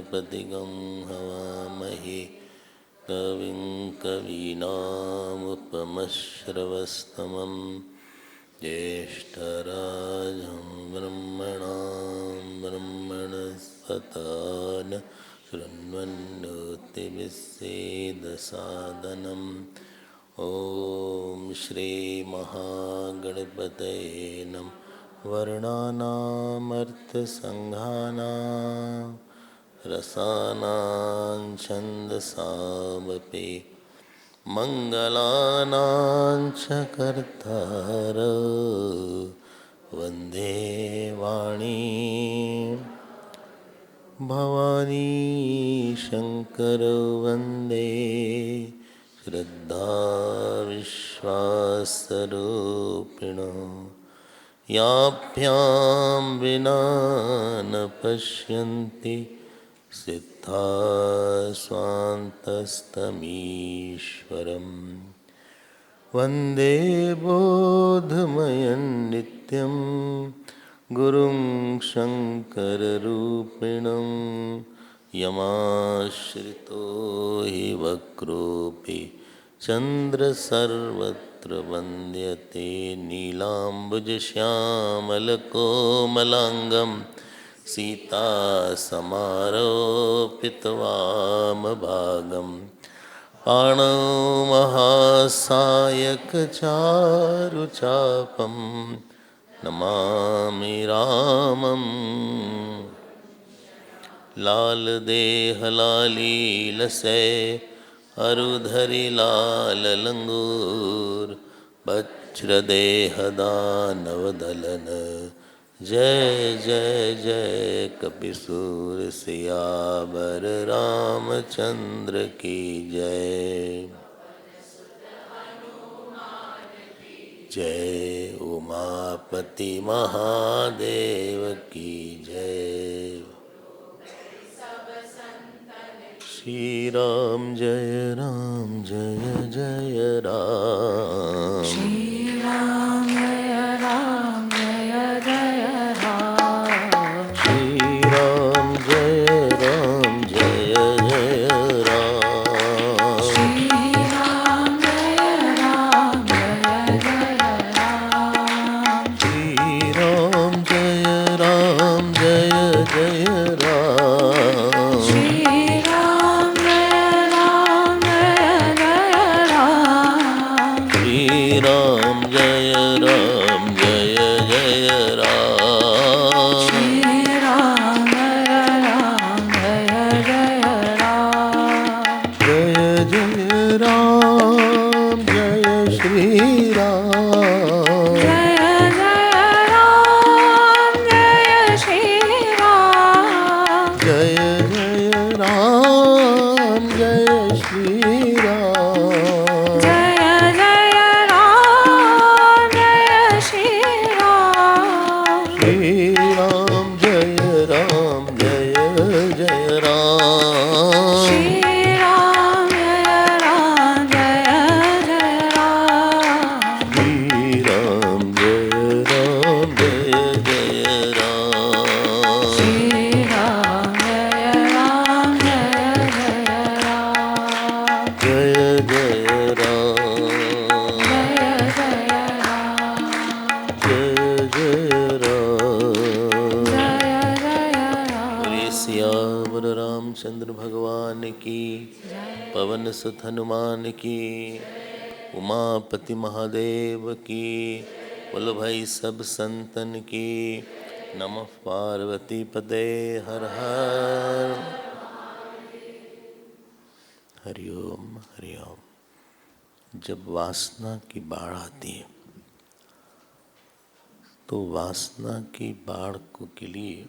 गणपतिगं हवामहे कविं कवीनामुपमश्रवस्तमं ज्येष्ठराजं ब्रह्मणां ब्रह्मणस्पत न शृण्वन्नोतिविश्वेदसादनम् ॐ श्रीमहागणपतये नमः। वर्णानामर्थसङ्घानां रसानां छन्दसामपि मङ्गलानां च कर्तारः वन्दे वाणी भवानी शङ्कर वन्दे श्रद्धा विश्वासरूपिणो याभ्यां विना न पश्यन्ति सिद्धा स्वान्तस्तमीश्वरं वन्दे बोधमयं नित्यं गुरुं शङ्कररूपिणं यमाश्रितो हि वक्रोऽपि चन्द्रसर्वत्र वन्द्यते नीलाम्बुजश्यामलकोमलाङ्गं सीतासमारोपितवामभागं पाणौ महासायकचारुचापं नमामि रामं लाल देह लालीलसे अरुधरि लाल लंगूर वज्रदेह दानवदलन जय जय जय कपिसूर सियावर रामचंद्र की जय। जय उमापति महादेव की जय। श्री राम जय जय राम। श्री राम जय जय राम। श्री राम जय जय राम। श्री राम जय जय राम। श्री राम जय जय राम। श्री राम जय जय राम। श्री राम जय जय राम। जय जय राम जय श्री राम। जय जय राम जय श्री राम। जय जय राम जय श्री राम। जय जय राम जय श्री राम। श्री राम जय जय राम। श्री राम जय जय राम। श्री राम जय जय राम। श्री राम जय जय राम। जय जय राम। जय जय राम। जय जय राम। जय जय राम। बोलिए सियावर रामचंद्र भगवान की, पवन सुत हनुमान की, उमापति महादेव की, बोलो भाई सब संतन की। नमः पार्वती पते हर हर। हरिओम हरिओम। जब वासना की बाढ़ आती है तो वासना की बाढ़ को के लिए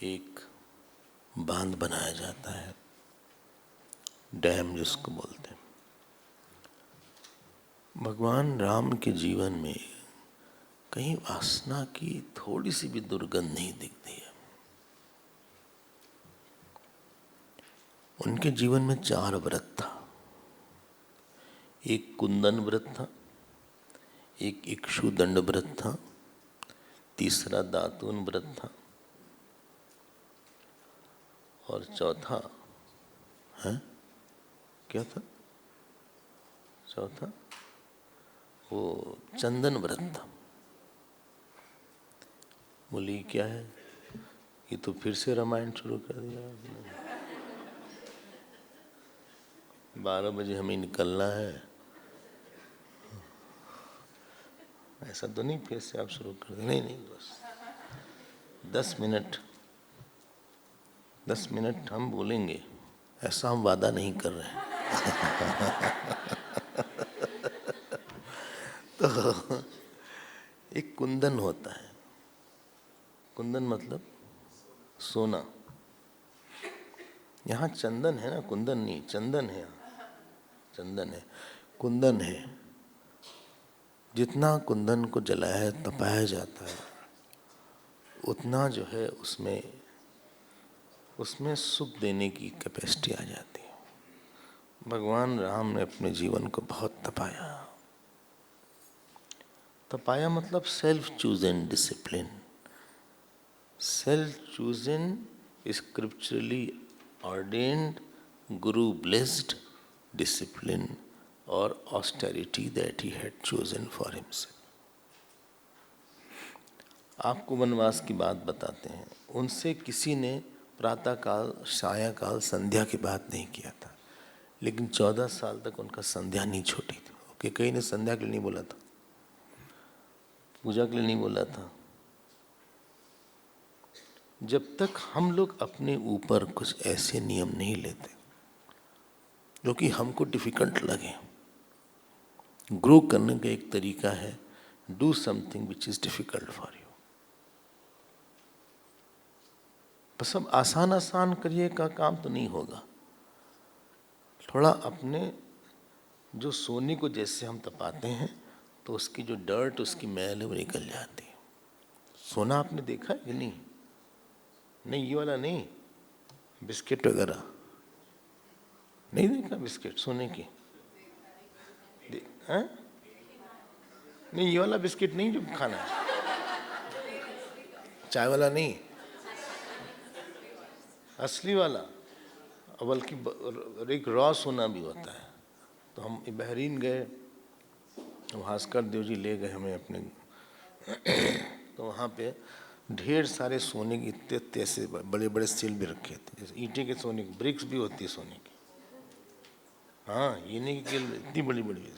एक बांध बनाया जाता है, डैम जिसको बोलते हैं। भगवान राम के जीवन में कहीं वासना की थोड़ी सी भी दुर्गंध नहीं दिखती है। उनके जीवन में 4 व्रत था। एक कुंदन व्रत था, एक इक्षुदंड व्रत था, तीसरा दातून व्रत था और चौथा है क्या था? चौथा वो चंदन व्रत था। बोली क्या है? ये तो फिर से रामायण शुरू कर दिया आपने। 12 बजे हमें निकलना है। ऐसा तो नहीं फिर से आप शुरू कर दें? नहीं नहीं, बस 10 मिनट हम बोलेंगे, ऐसा हम वादा नहीं कर रहे हैं। तो एक कुंदन होता है। कुंदन मतलब सोना। यहाँ चंदन है ना, कुंदन नहीं, चंदन है। यहाँ चंदन है, कुंदन है। जितना कुंदन को जलाया तपाया जाता है उतना जो है उसमें सुख देने की कैपेसिटी आ जाती है। भगवान राम ने अपने जीवन को बहुत तपाया। तपाया मतलब self chosen discipline. Self chosen scripturally ordained guru blessed discipline or austerity that he had chosen for himself. आपको वनवास की बात बताते हैं। उनसे किसी ने प्रातःकाल, सायंकाल, संध्या की बात नहीं किया था, लेकिन 14 साल तक उनका संध्या नहीं छूटी थी। ओके, कहीं ने संध्या के लिए नहीं बोला था, पूजा के लिए नहीं बोला था। जब तक हम लोग अपने ऊपर कुछ ऐसे नियम नहीं लेते जो कि हमको डिफिकल्ट लगे। ग्रो करने का एक तरीका है, do something which is difficult for you. बस अब आसान आसान करिए का काम तो नहीं होगा। थोड़ा अपने जो सोने को जैसे हम तपाते हैं तो उसकी जो डर्ट, उसकी मैल है वो निकल जाती है। सोना आपने देखा है कि नहीं? नहीं, ये वाला नहीं, बिस्किट वगैरह नहीं देखा? बिस्किट सोने की हैं? नहीं, ये वाला बिस्किट नहीं जो खाना है, चाय वाला नहीं, असली वाला। बल्कि एक रॉ सोना भी होता है। तो हम बहरीन गए, भास्कर देव जी ले गए हमें अपने। तो वहाँ पे ढेर सारे सोने के इतने ऐसे बड़े बड़े सेल भी रखे थे, जैसे ईंटे के सोने की ब्रिक्स भी होती है सोने की। हाँ, ये नहीं कि इतनी बड़ी बड़ी।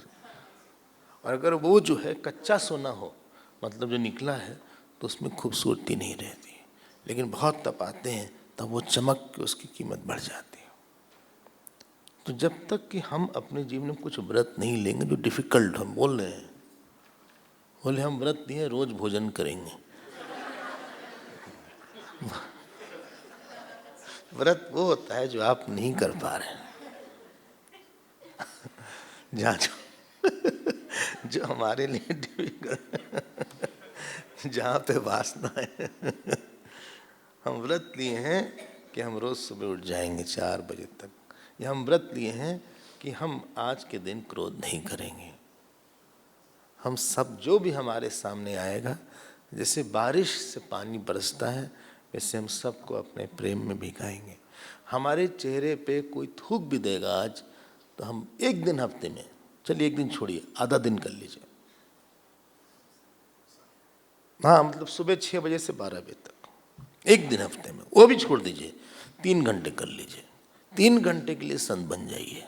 और अगर वो जो है कच्चा सोना हो, मतलब जो निकला है, तो उसमें खूबसूरती नहीं रहती, लेकिन बहुत तपाते हैं तब वो चमक के उसकी कीमत बढ़ जाती है। तो जब तक कि हम अपने जीवन में कुछ व्रत नहीं लेंगे जो डिफिकल्ट, हम बोल रहे हैं, बोले हम व्रत लिए रोज भोजन करेंगे। व्रत वो होता है जो आप नहीं कर पा रहे हैं। जहाँ जो हमारे लिए डिफिकल्ट, जहाँ पे वासना है। हम व्रत लिए हैं कि हम रोज सुबह उठ जाएंगे 4 बजे तक, या हम व्रत लिए हैं कि हम आज के दिन क्रोध नहीं करेंगे। हम सब जो भी हमारे सामने आएगा, जैसे बारिश से पानी बरसता है, वैसे हम सबको अपने प्रेम में भिगाएंगे। हमारे चेहरे पे कोई थूक भी देगा आज, तो हम एक दिन हफ्ते में, चलिए एक दिन छोड़िए, आधा दिन कर लीजिए। हाँ, मतलब सुबह 6 बजे से 12 बजे तक, एक दिन हफ्ते में, वो भी छोड़ दीजिए, 3 घंटे कर लीजिए। 3 घंटे के लिए संत बन जाइए,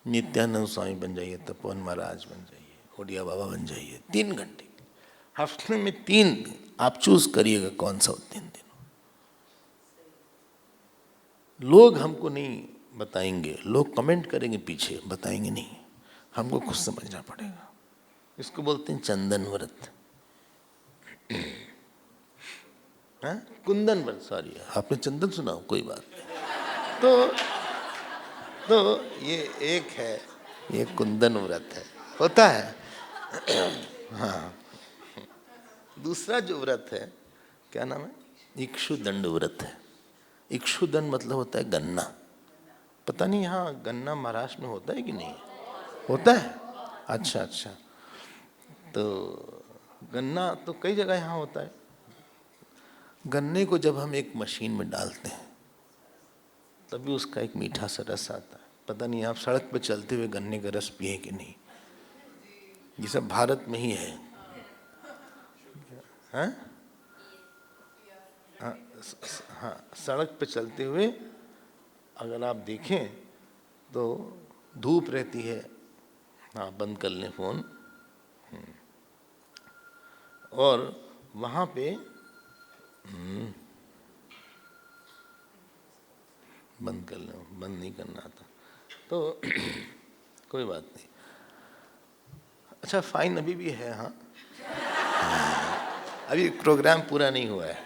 नित्यानंद स्वामी बन जाइए, तपोवन महाराज बन जाइए, ओडिया बाबा बन जाइए। 3 घंटे हफ्ते में 3 दिन आप चूज करिएगा कौन सा 3 दिन। लोग हमको नहीं बताएंगे, लोग कमेंट करेंगे पीछे, बताएंगे नहीं, हमको खुद समझना पड़ेगा। इसको बोलते हैं चंदन व्रत। हाँ, कुंदन व्रत, सॉरी, आपने चंदन सुना हो, कोई बात नहीं। तो ये एक है, ये कुंदन व्रत है, होता है। हाँ, दूसरा जो व्रत है, क्या नाम है? इक्षुदंड व्रत है। इक्षुदंड मतलब होता है गन्ना। पता नहीं यहाँ गन्ना महाराष्ट्र में होता है कि नहीं होता है? अच्छा अच्छा, तो गन्ना तो कई जगह यहाँ होता है। गन्ने को जब हम एक मशीन में डालते हैं तभी उसका एक मीठा सा रस आता है। पता नहीं आप सड़क पे चलते हुए गन्ने का रस पिए कि नहीं, ये सब भारत में ही है। हाँ हाँ, हाँ, सड़क पे चलते हुए अगर आप देखें तो धूप रहती है, हाँ बंद कर लें फ़ोन, और वहाँ पे बंद कर लें, बंद नहीं करना आता तो कोई बात नहीं। अच्छा फाइन अभी भी है, हाँ अभी प्रोग्राम पूरा नहीं हुआ है,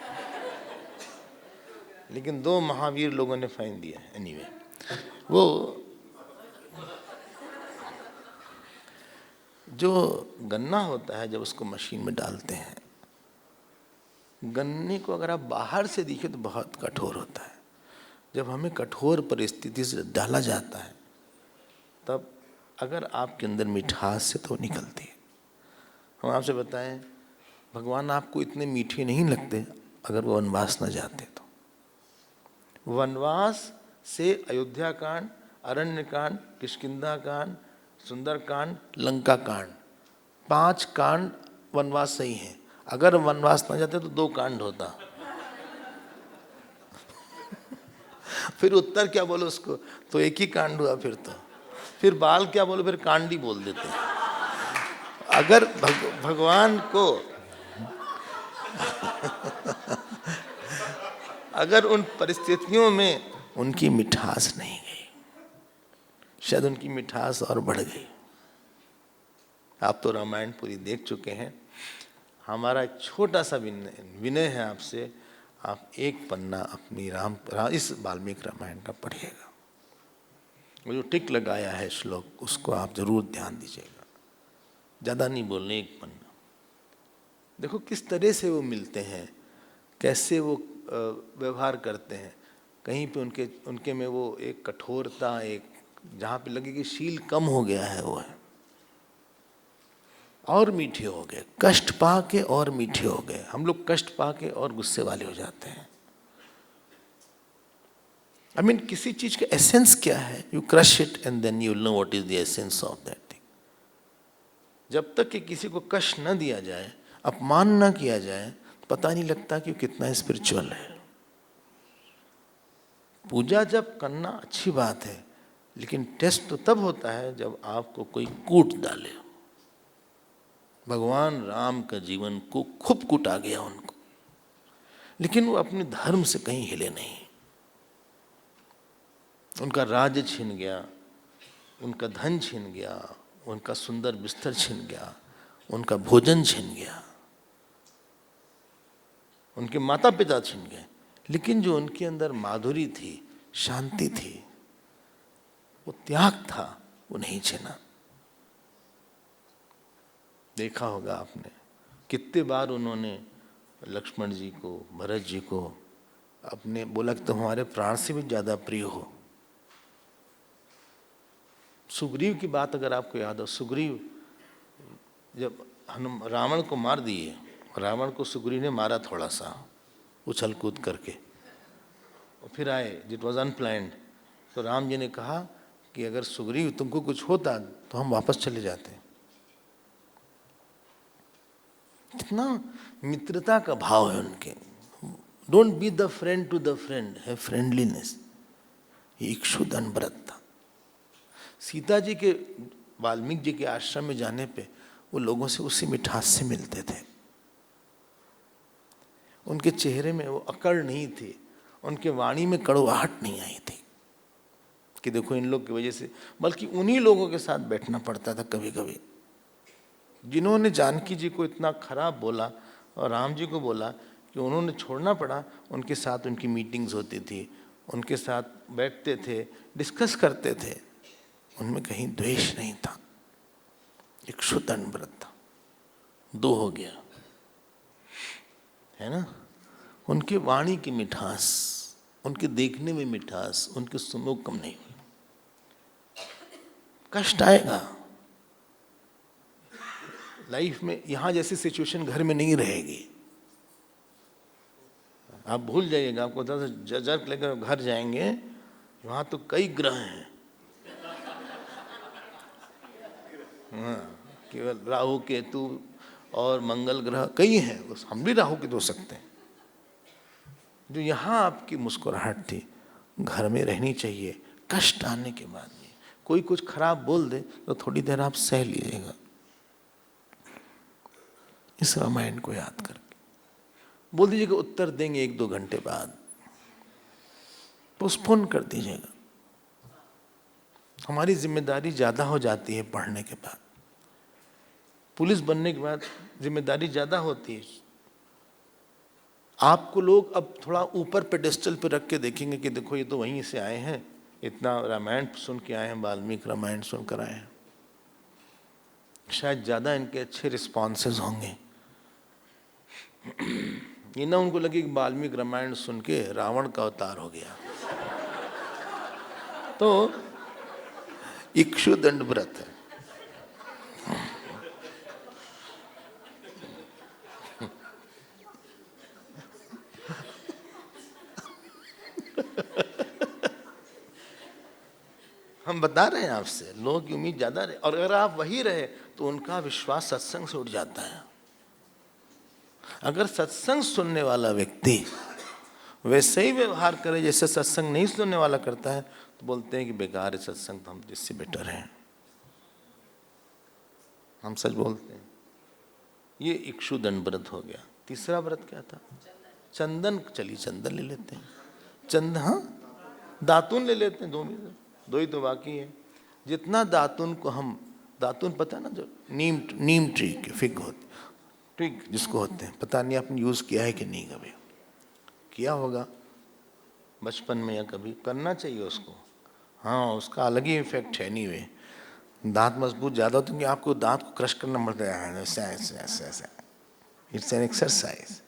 लेकिन 2 महावीर लोगों ने फाइन दिया है। एनीवे, वो जो गन्ना होता है जब उसको मशीन में डालते हैं, गन्ने को अगर आप बाहर से देखें तो बहुत कठोर होता है। जब हमें कठोर परिस्थिति से डाला जाता है तब अगर आपके अंदर मिठास है तो निकलती है। हम आपसे बताएं, भगवान आपको इतने मीठे नहीं लगते अगर वो वनवास न जाते तो। वनवास से अयोध्या कांड, अरण्य कांड, किष्किंधा कांड, सुंदर कांड, लंका कांड, 5 कांड वनवास से ही हैं। अगर वनवास न जाते तो 2 कांड होता। फिर उत्तर क्या बोलो उसको, तो एक ही कांड हुआ। फिर बाल क्या बोलो, फिर कांडी बोल देते। अगर भगवान को अगर उन परिस्थितियों में उनकी मिठास नहीं गई, शायद उनकी मिठास और बढ़ गई। आप तो रामायण पूरी देख चुके हैं। हमारा एक छोटा सा विनय है आपसे, आप एक पन्ना अपनी इस वाल्मीकि रामायण का पढ़िएगा। वो जो टिक लगाया है श्लोक, उसको आप जरूर ध्यान दीजिएगा। ज़्यादा नहीं बोलने, एक पन्ना। देखो किस तरह से वो मिलते हैं, कैसे वो व्यवहार करते हैं। कहीं पे उनके में वो एक कठोरता, एक जहाँ पे लगे कि शील कम हो गया है, वो है और मीठे हो गए। कष्ट पा के और मीठे हो गए। हम लोग कष्ट पा के और गुस्से वाले हो जाते हैं। I mean, किसी चीज का एसेंस क्या है, you crush it and then you know what is the essence of that thing. जब तक कि किसी को कष्ट न दिया जाए, अपमान न किया जाए, पता नहीं लगता कि कितना स्पिरिचुअल है। पूजा जब करना अच्छी बात है, लेकिन टेस्ट तो तब होता है जब आपको कोई कूट डाले। भगवान राम का जीवन को खूब कूटा गया उनको, लेकिन वो अपने धर्म से कहीं हिले नहीं। उनका राज्य छीन गया, उनका धन छीन गया, उनका सुंदर बिस्तर छीन गया, उनका भोजन छीन गया, उनके माता पिता छीन गए, लेकिन जो उनके अंदर माधुरी थी, शांति थी, वो त्याग था, वो नहीं छीना। देखा होगा आपने कितने बार उन्होंने लक्ष्मण जी को, भरत जी को अपने बोला कि तुम हमारे प्राण से भी ज्यादा प्रिय हो। सुग्रीव की बात अगर आपको याद हो, सुग्रीव जब रावण को मार दिए, रावण को सुग्रीव ने मारा थोड़ा सा उछल कूद करके, और फिर आए, इट वॉज अनप्लान्ड। तो राम जी ने कहा कि अगर सुग्रीव तुमको कुछ होता तो हम वापस चले जाते। कितना मित्रता का भाव है उनके। Don't be the friend to the friend, है फ्रेंडलीनेस। इक्षुदन व्रत था। सीता जी के, वाल्मीकि जी के आश्रम में जाने पे वो लोगों से उसी मिठास से मिलते थे। उनके चेहरे में वो अकड़ नहीं थी, उनके वाणी में कड़वाहट नहीं आई थी कि देखो इन लोग की वजह से, बल्कि उन्हीं लोगों के साथ बैठना पड़ता था कभी कभी जिन्होंने जानकी जी को इतना खराब बोला और राम जी को बोला कि उन्होंने छोड़ना पड़ा। उनके साथ उनकी मीटिंग्स होती थी, उनके साथ बैठते थे, डिस्कस करते थे, उनमें कहीं द्वेष नहीं था, एक शुद्ध व्रत था। 2 हो गया, है ना। उनकी वाणी की मिठास, उनके देखने में मिठास, उनके सुनो कम नहीं हुई। कष्ट आएगा लाइफ में, यहां जैसी सिचुएशन घर में नहीं रहेगी। आप भूल जाइएगा, आपको जर्क लेकर घर जाएंगे, वहां तो कई ग्रह हैं। हाँ, केवल राहु केतु और मंगल ग्रह कई हैं, बस हम भी राहु केतु हो सकते हैं। जो यहाँ आपकी मुस्कुराहट थी, घर में रहनी चाहिए। कष्ट आने के बाद भी कोई कुछ खराब बोल दे तो थोड़ी देर आप सह लीजिएगा, इस रामायण को याद करके बोल दीजिएगा उत्तर देंगे 1-2 घंटे बाद, पोस्टपोन कर दीजिएगा। हमारी जिम्मेदारी ज्यादा हो जाती है पढ़ने के बाद, पुलिस बनने के बाद जिम्मेदारी ज्यादा होती है। आपको लोग अब थोड़ा ऊपर पेडेस्टल पे रख के देखेंगे कि देखो ये तो वहीं से आए हैं, इतना रामायण सुन के आए हैं, वाल्मीकि रामायण सुनकर आए हैं। शायद ज्यादा इनके अच्छे रिस्पॉन्सेज होंगे। ये ना उनको लगे कि वाल्मीकि रामायण सुन के रावण का अवतार हो गया। तो इक्षुदंड व्रत है। हम बता रहे हैं आपसे, लोगों की उम्मीद ज्यादा रहे, और अगर आप वही रहे तो उनका विश्वास सत्संग से उठ जाता है। अगर सत्संग सुनने वाला व्यक्ति वैसे ही व्यवहार करे जैसे सत्संग नहीं सुनने वाला करता है, तो बोलते हैं कि बेकार है सत्संग, तो हम जिससे बेटर हैं। हम सच बोलते हैं। ये इक्षुदंड व्रत हो गया। तीसरा व्रत क्या था? चंदन। चलिए चंदन ले लेते हैं। चंदन, हाँ, दातुन ले लेते हैं। दो ही तो बाकी है। जितना दातुन को हम, दातुन पता ना, जो नीम ट्री के फिग होते, ठीक, जिसको होते हैं, पता नहीं आपने यूज किया है कि नहीं, कभी किया होगा बचपन में या कभी, करना चाहिए उसको। हाँ, उसका अलग ही इफेक्ट है। एनीवे, दांत मजबूत ज्यादा होते हैं कि आपको दांत को क्रश करना पड़ता है, ऐसे ऐसे ऐसे ऐसे। It's an exercise.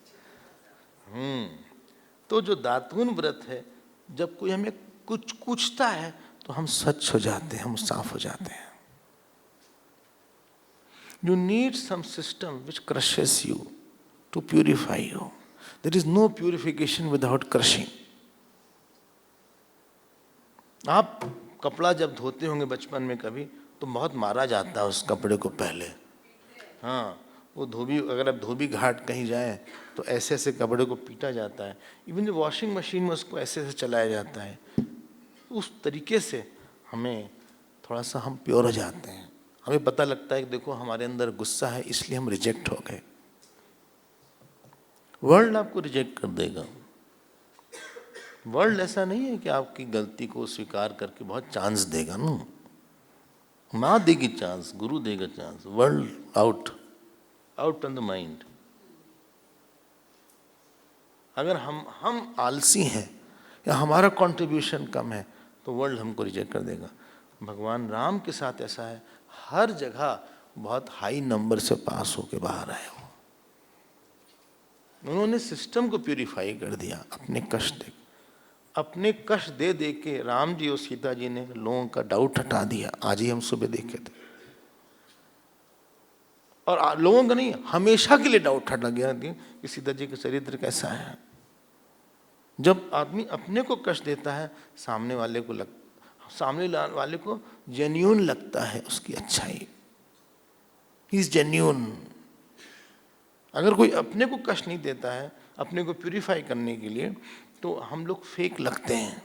तो जो दातून व्रत है, जब कोई हमें कुछ पूछता है तो हम स्वच्छ हो जाते हैं, हम साफ हो जाते हैं। You need some system which crushes you to purify you. There is no purification without crushing. आप कपड़ा जब धोते होंगे बचपन में कभी, तो बहुत मारा जाता है उस कपड़े को पहले। हाँ, वो धोबी, अगर आप धोबी घाट कहीं जाएं तो ऐसे ऐसे कपड़े को पीटा जाता है। इवन जो वॉशिंग मशीन में उसको ऐसे ऐसे चलाया जाता है। उस तरीके से हमें थोड़ा सा हम प्योर हो जाते हैं। हमें पता लगता है कि देखो हमारे अंदर गुस्सा है, इसलिए हम रिजेक्ट हो गए। वर्ल्ड आपको रिजेक्ट कर देगा। वर्ल्ड ऐसा नहीं है कि आपकी गलती को स्वीकार करके बहुत चांस देगा ना। माँ देगी चांस, गुरु देगा chance. World out on the mind. अगर हम आलसी हैं या हमारा कंट्रीब्यूशन कम है तो वर्ल्ड हमको रिजेक्ट कर देगा। भगवान राम के साथ ऐसा है, हर जगह बहुत हाई नंबर से पास होके बाहर आए हो। उन्होंने सिस्टम को प्यूरिफाई कर दिया अपने कष्ट दे दे के। राम जी और सीता जी ने लोगों का डाउट हटा दिया। आज ही हम सुबह देखे थे। और लोगों का नहीं, हमेशा के लिए डाउट हटा गया कि सीता जी का चरित्र कैसा है। जब आदमी अपने को कष्ट देता है, सामने वाले को जेन्यून लगता है उसकी अच्छाई। He is genuine. अगर कोई अपने को कष्ट नहीं देता है अपने को प्यूरिफाई करने के लिए, तो हम लोग फेक लगते हैं,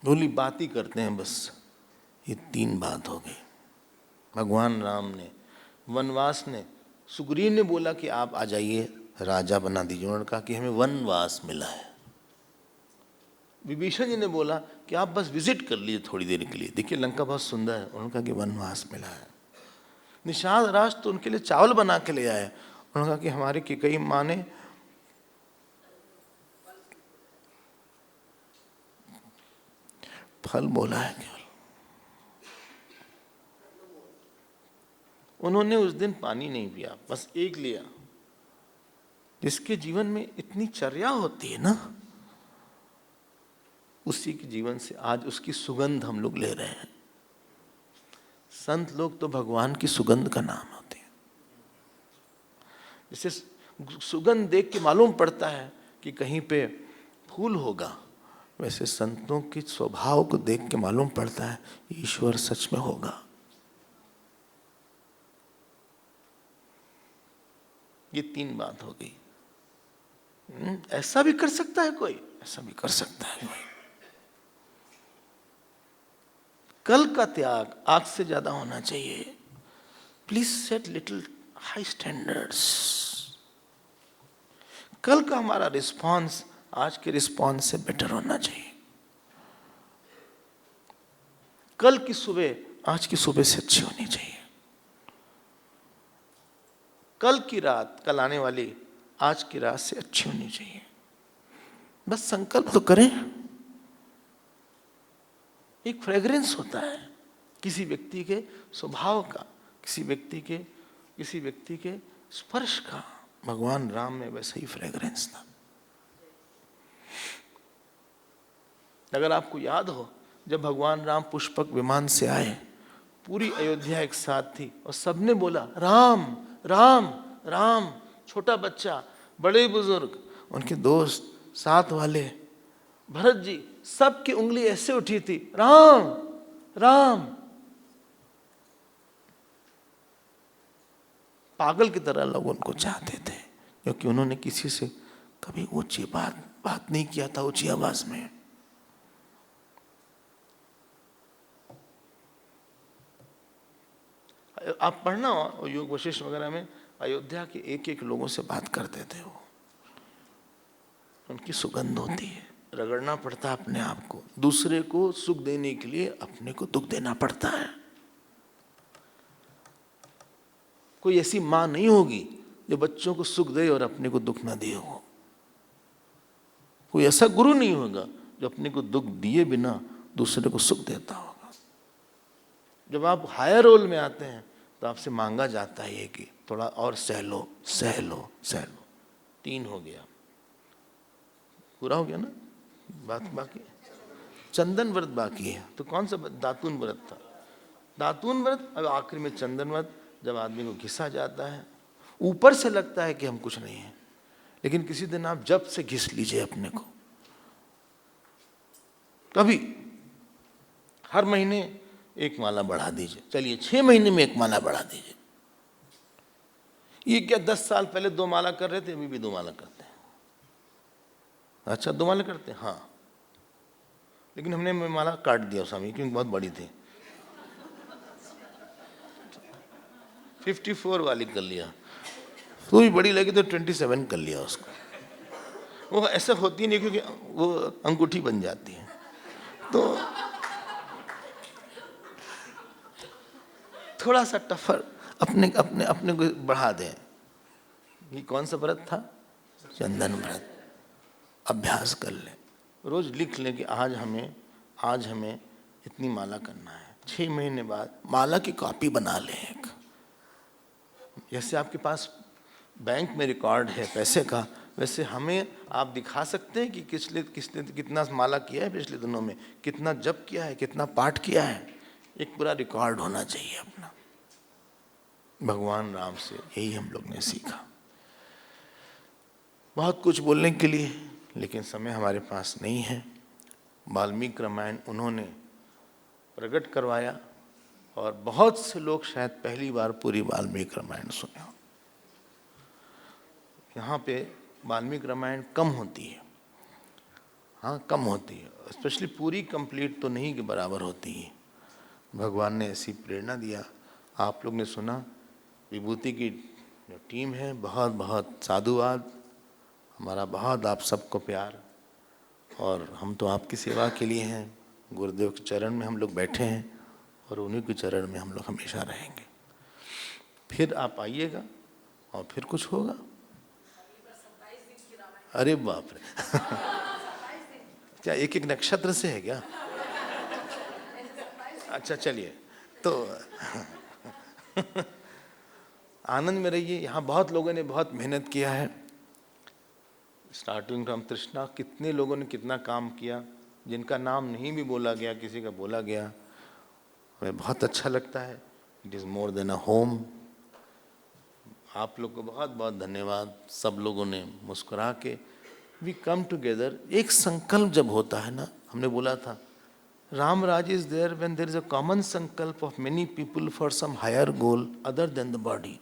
भोली बात ही करते हैं बस। ये 3 बात हो गई। भगवान राम ने वनवास ने, सुग्रीव ने बोला कि आप आ जाइए, राजा बना दीजिए। उन्होंने कहा कि हमें वनवास मिला है। विभीषण जी ने बोला कि आप बस विजिट कर लीजिए थोड़ी देर के लिए, देखिए लंका बहुत सुंदर है। उन्होंने कहा कि वनवास मिला है। निषाद राज तो उनके लिए चावल बना के ले आए। उन्होंने कहा कि हमारे कैकेयी माँ ने फल बोला है केवल। उन्होंने उस दिन पानी नहीं पिया, बस एक लिया। जिसके जीवन में इतनी चर्या होती है ना, उसी के जीवन से आज उसकी सुगंध हम लोग ले रहे हैं। संत लोग तो भगवान की सुगंध का नाम होते हैं। जैसे सुगंध देख के मालूम पड़ता है कि कहीं पे फूल होगा, वैसे संतों के स्वभाव को देख के मालूम पड़ता है ईश्वर सच में होगा। ये 3 बात हो गई। ऐसा भी कर सकता है कोई, ऐसा भी कर सकता है कोई। कल का त्याग आज से ज्यादा होना चाहिए। Please set little high standards. कल का हमारा रिस्पॉन्स आज के रिस्पॉन्स से बेटर होना चाहिए। कल की सुबह आज की सुबह से अच्छी होनी चाहिए। कल की रात कल आने वाली आज की रात से अच्छी होनी चाहिए। बस संकल्प तो करें। एक फ्रेग्रेंस होता है किसी व्यक्ति के स्वभाव का, किसी व्यक्ति के स्पर्श का। भगवान राम में वैसा ही फ्रेग्रेंस था। अगर आपको याद हो, जब भगवान राम पुष्पक विमान से आए, पूरी अयोध्या एक साथ थी और सबने बोला राम राम राम। छोटा बच्चा, बड़े बुजुर्ग, उनके दोस्त, साथ वाले, भरत जी, सबकी उंगली ऐसे उठी थी, राम राम। पागल की तरह लोग उनको चाहते थे, क्योंकि उन्होंने किसी से कभी ऊंची बात नहीं किया था, ऊंची आवाज में। आप पढ़ना योग वशिष्ठ वगैरह में, अयोध्या के एक एक लोगों से बात करते थे वो। उनकी सुगंध होती है। रगड़ना पड़ता है अपने आप को, दूसरे को सुख देने के लिए अपने को दुख देना पड़ता है। कोई ऐसी मां नहीं होगी जो बच्चों को सुख दे और अपने को दुख ना दिए हो। कोई ऐसा गुरु नहीं होगा जो अपने को दुख दिए बिना दूसरे को सुख देता होगा। जब आप हायर रोल में आते हैं तो आपसे मांगा जाता है ये कि थोड़ा और सह लो सह लो सह लो। 3 हो गया, पूरा हो गया ना। बात बाकी चंदन व्रत बाकी है। तो कौन सा दातून व्रत था? दातून व्रत। अब आखिरी में चंदन व्रत। जब आदमी को घिसा जाता है, ऊपर से लगता है कि हम कुछ नहीं है, लेकिन किसी दिन आप जब से घिस लीजिए अपने को। कभी हर महीने 1 माला बढ़ा दीजिए। चलिए 6 महीने में 1 माला बढ़ा दीजिए। ये क्या 10 साल पहले 2 माला कर रहे थे, अभी भी 2 माला करते हैं। अच्छा 2 माला करते हैं, हाँ, लेकिन हमने माला काट दिया स्वामी, क्योंकि बहुत बड़ी थी। 54 वाली कर लिया, तो भी बड़ी लगी तो 27 कर लिया उसको। वो ऐसा होती नहीं, क्योंकि वो अंगूठी बन जाती है। तो थोड़ा सा टफर अपने अपने अपने को बढ़ा दें। ये कौन सा व्रत था? चंदन व्रत। अभ्यास कर ले, रोज लिख लें कि आज हमें इतनी माला करना है। 6 महीने बाद माला की कॉपी बना लें एक। जैसे आपके पास बैंक में रिकॉर्ड है पैसे का, वैसे हमें आप दिखा सकते हैं कि किसने कितना माला किया है पिछले दिनों में, कितना जप किया है, कितना पाठ किया है। एक पूरा रिकॉर्ड होना चाहिए अपना। भगवान राम से यही हम लोग ने सीखा। बहुत कुछ बोलने के लिए, लेकिन समय हमारे पास नहीं है। वाल्मीकि रामायण उन्होंने प्रकट करवाया, और बहुत से लोग शायद पहली बार पूरी वाल्मीकि रामायण सुने हो। यहाँ पे वाल्मीकि रामायण कम होती है, हाँ कम होती है, स्पेशली पूरी कंप्लीट तो नहीं के बराबर होती है। भगवान ने ऐसी प्रेरणा दिया। आप लोग ने सुना। विभूति की जो टीम है, बहुत बहुत साधुवाद। हमारा बहुत आप सबको प्यार, और हम तो आपकी सेवा के लिए हैं। गुरुदेव के चरण में हम लोग बैठे हैं, और उन्हीं के चरण में हम लोग हमेशा रहेंगे। फिर आप आइएगा और फिर कुछ होगा। अरे बाप रे क्या एक एक नक्षत्र से है क्या? अच्छा चलिए, तो आनंद में रहिए। यहाँ बहुत लोगों ने बहुत मेहनत किया है। स्टार्टिंग फ्रॉम तृष्णा, कितने लोगों ने कितना काम किया, जिनका नाम नहीं भी बोला गया, किसी का बोला गया। हमें बहुत अच्छा लगता है। It is more than a home. आप लोग को बहुत बहुत धन्यवाद। सब लोगों ने मुस्कुरा के वी कम टुगेदर, एक संकल्प जब होता है ना, हमने बोला था Ram Raj is there when there is a common sankalp of many people for some higher goal other than the body.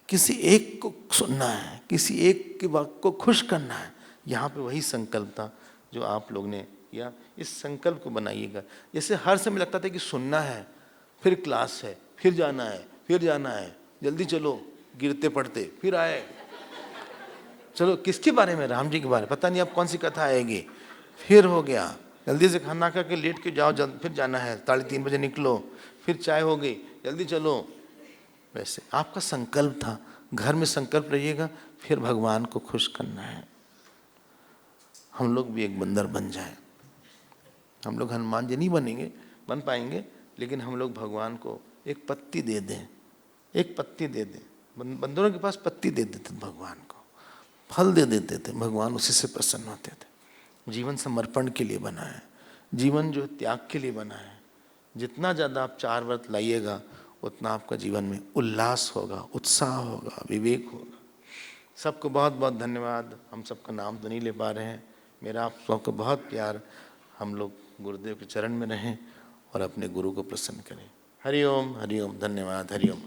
किसी एक को सुनना है, किसी एक के वाक को खुश करना है, यहाँ पे वही संकल्प था जो आप लोग ने किया। इस संकल्प को बनाइएगा। जैसे हर समय लगता था कि सुनना है, फिर क्लास है, फिर जाना है, फिर जाना है, जल्दी चलो, गिरते पड़ते फिर आए, चलो किसके बारे में, राम जी के बारे में, पता नहीं अब कौन सी कथा आएगी, फिर हो गया, जल्दी से खाना खा के लेट के जाओ, फिर जाना है, 3:30 बजे निकलो, फिर चाय हो गई, जल्दी चलो। वैसे आपका संकल्प था, घर में संकल्प रहिएगा, फिर भगवान को खुश करना है। हम लोग भी एक बंदर बन जाए, हम लोग हनुमान जी नहीं बनेंगे, बन पाएंगे, लेकिन हम लोग भगवान को एक पत्ती दे दें, एक पत्ती दे दें। बंदरों के पास पत्ती दे देते भगवान को, फल दे देते थे, भगवान उसी से प्रसन्न होते थे। जीवन समर्पण के लिए बना है, जीवन जो त्याग के लिए बना है। जितना ज़्यादा आप 4 व्रत लाइएगा उतना आपका जीवन में उल्लास होगा, उत्साह होगा, विवेक होगा। सबको बहुत बहुत धन्यवाद। हम सबका नाम तो नहीं ले पा रहे हैं, मेरा आप सबको बहुत प्यार। हम लोग गुरुदेव के चरण में रहें और अपने गुरु को प्रसन्न करें। हरि ओम, धन्यवाद, हरि ओम।